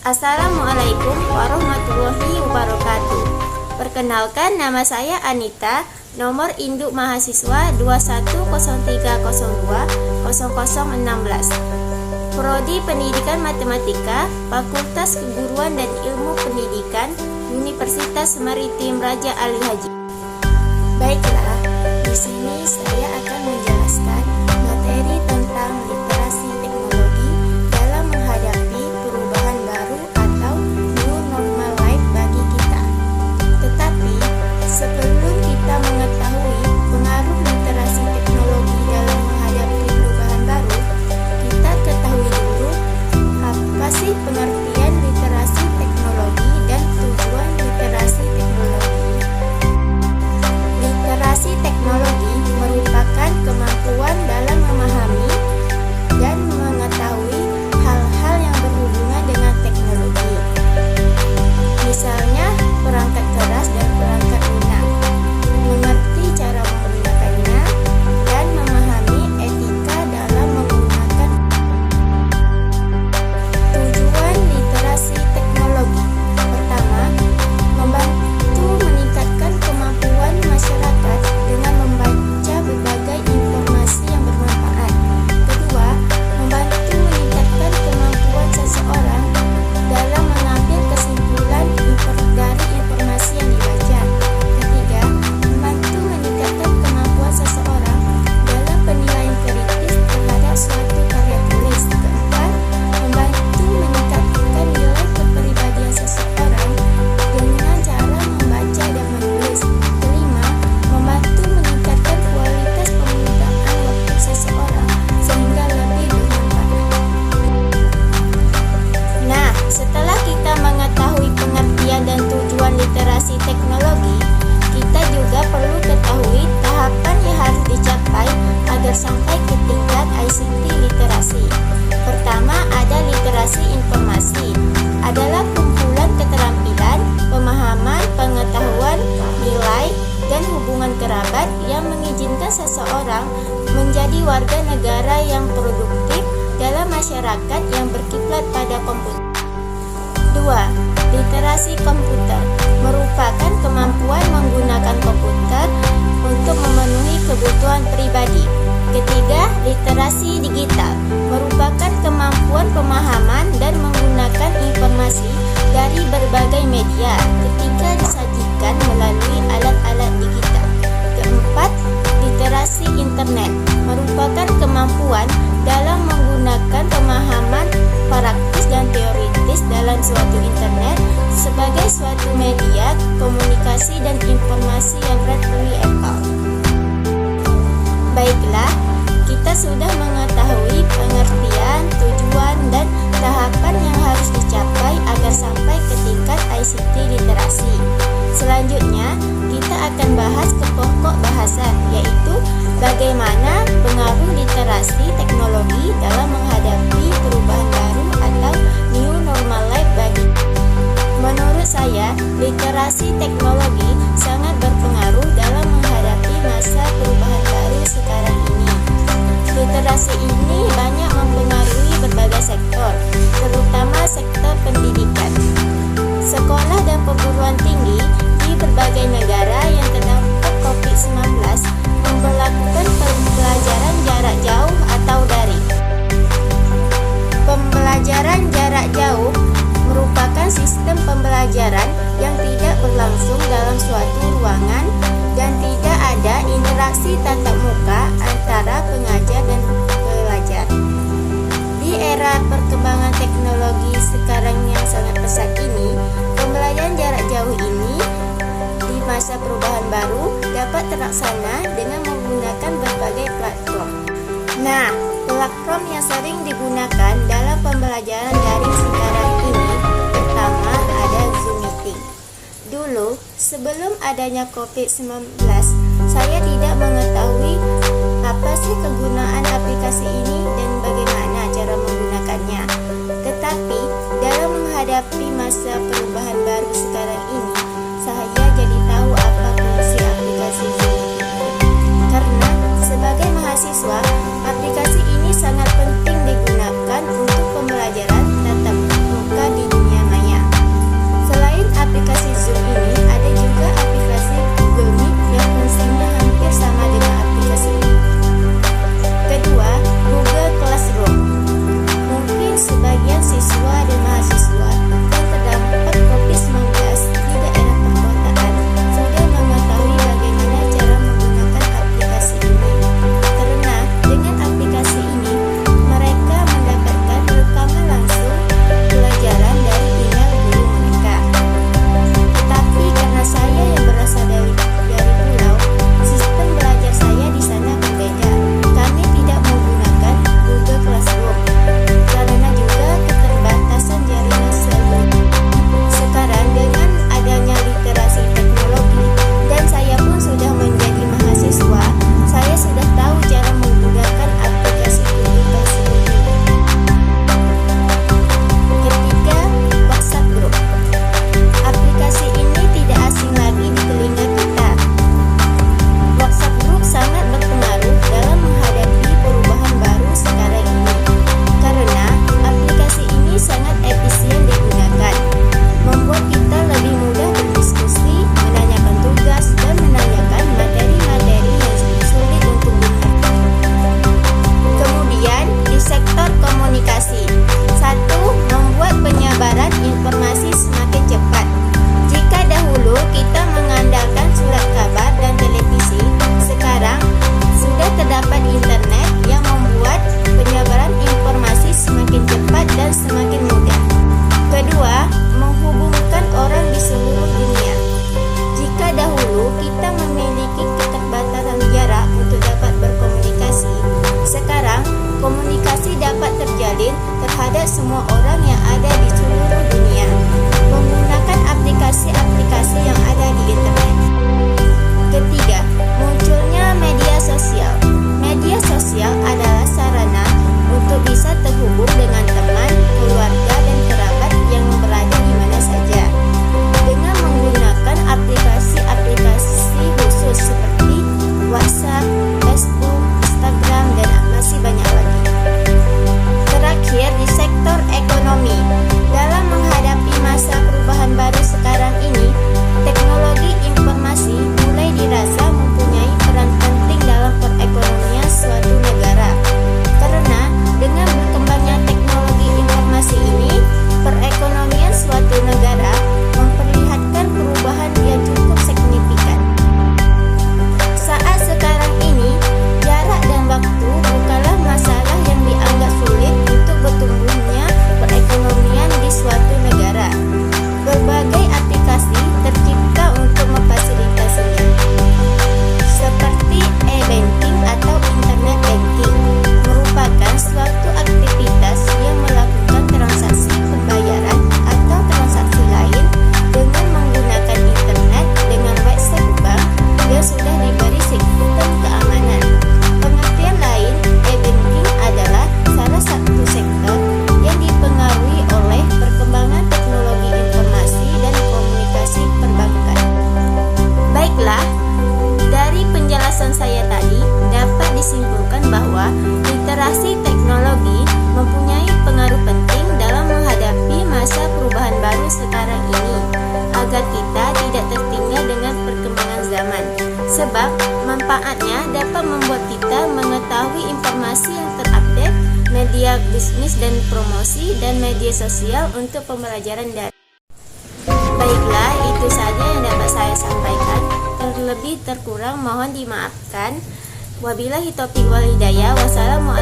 Assalamualaikum warahmatullahi wabarakatuh. Perkenalkan, nama saya Anita, nomor induk mahasiswa 2103020016. Prodi Pendidikan Matematika, Fakultas Keguruan dan Ilmu Pendidikan, Universitas Maritim Raja Ali Haji. Baiklah, di sini saya akan menjelaskan materi tentang literasi teknologi dalam menghadapi perubahan baru atau new normal life bagi kita. Tetapi sebelum kita mengetahui pengaruh literasi teknologi dalam menghadapi perubahan baru, kita ketahui dulu apa sih pengertian literasi teknologi dan tujuan literasi teknologi. Literasi teknologi merupakan kemampuan dalam memahami dan mengetahui hal-hal yang berhubungan dengan teknologi. Misalnya, perangkat keras dan perangkat lunak. Mengerti cara menggunakannya dan memahami etika dalam menggunakan. Tujuan literasi teknologi pertama, membantu meningkatkan kemampuan masyarakat dengan membaca berbagai informasi yang bermanfaat. Kedua, membantu meningkatkan kemampuan seseorang dalam mengambil kesimpulan dari informasi yang dibaca. Ketiga, membantu meningkatkan kemampuan seseorang dalam penilaian kritis terhadap suatu karya tulis. Keempat, membantu meningkatkan nilai kepribadian seseorang dengan cara membaca dan menulis. Kelima, membantu meningkatkan kualitas penggunaan waktu seseorang sehingga lebih bermanfaat. Nah, setelah kita mengetahui pengertian dan tujuan literasi teknologi, kita juga perlu ketahui tahapan yang harus dicapai agar sampai ke tingkat ICT literasi. Pertama, ada literasi informasi. Adalah kumpulan keterampilan, pemahaman, pengetahuan, nilai, dan hubungan kerabat yang mengizinkan seseorang menjadi warga negara yang produktif dalam masyarakat yang berkiblat pada komputer. 2. Literasi komputer merupakan kemampuan menggunakan komputer untuk memenuhi kebutuhan pribadi. Ketiga, literasi digital merupakan kemampuan pemahaman dan menggunakan informasi dari berbagai media ketika disajikan melalui alat-alat digital. Keempat, literasi internet merupakan kemampuan dalam menggunakan pemahaman praktis dan teoritis dalam suatu internet sebagai suatu media komunikasi dan informasi yang reliable. Baiklah, kita sudah mengetahui pengertian, tujuan, dan tahapan yang harus dicapai agar sampai ke tingkat ICT literasi. Selanjutnya, kita akan bahas ke pokok bahasan, yaitu bagaimana pengaruh literasi teknologi dalam menghadapi perubahan baru atau new normal life bagi. Menurut saya, literasi teknologi sangat berpengaruh dalam menghadapi masa perubahan baru sekarang ini. Literasi ini banyak mempengaruhi berbagai sektor, terutama sektor pendidikan. Sekolah dan perguruan tinggi di berbagai negara yang terdampak COVID-19 memperlakukan pembelajaran jarak jauh atau daring. Pembelajaran jarak jauh merupakan sistem pembelajaran yang tidak berlangsung dalam suatu ruangan dan tidak ada interaksi tatap muka antara pengajar dan pelajar. Di era perkembangan teknologi sekarang yang sangat pesat ini, pembelajaran jarak jauh ini di masa perubahan baru dapat terlaksana dengan menggunakan berbagai platform. Nah, platform yang sering digunakan dalam pembelajaran daring sekarang ini pertama ada Zoom Meeting. Dulu, sebelum adanya COVID-19, saya tidak mengetahui apa sih kegunaan aplikasi ini dan bagaimana cara menggunakannya. Tetapi, dalam menghadapi masa perubahan baru sekarang ini, saya jadi tahu apa fungsi aplikasi Zoom Meeting. Karena sebagai mahasiswa, aplikasi ini sangat penting digunakan untuk pembelajaran tatap muka di dunia Sebab manfaatnya dapat membuat kita mengetahui informasi yang terupdate, media bisnis dan promosi, dan media sosial untuk pembelajaran daring. Baiklah, itu saja yang dapat saya sampaikan. Terlebih terkurang mohon dimaafkan. Wabillahi taufiq wal hidayah. Wassalamualaikum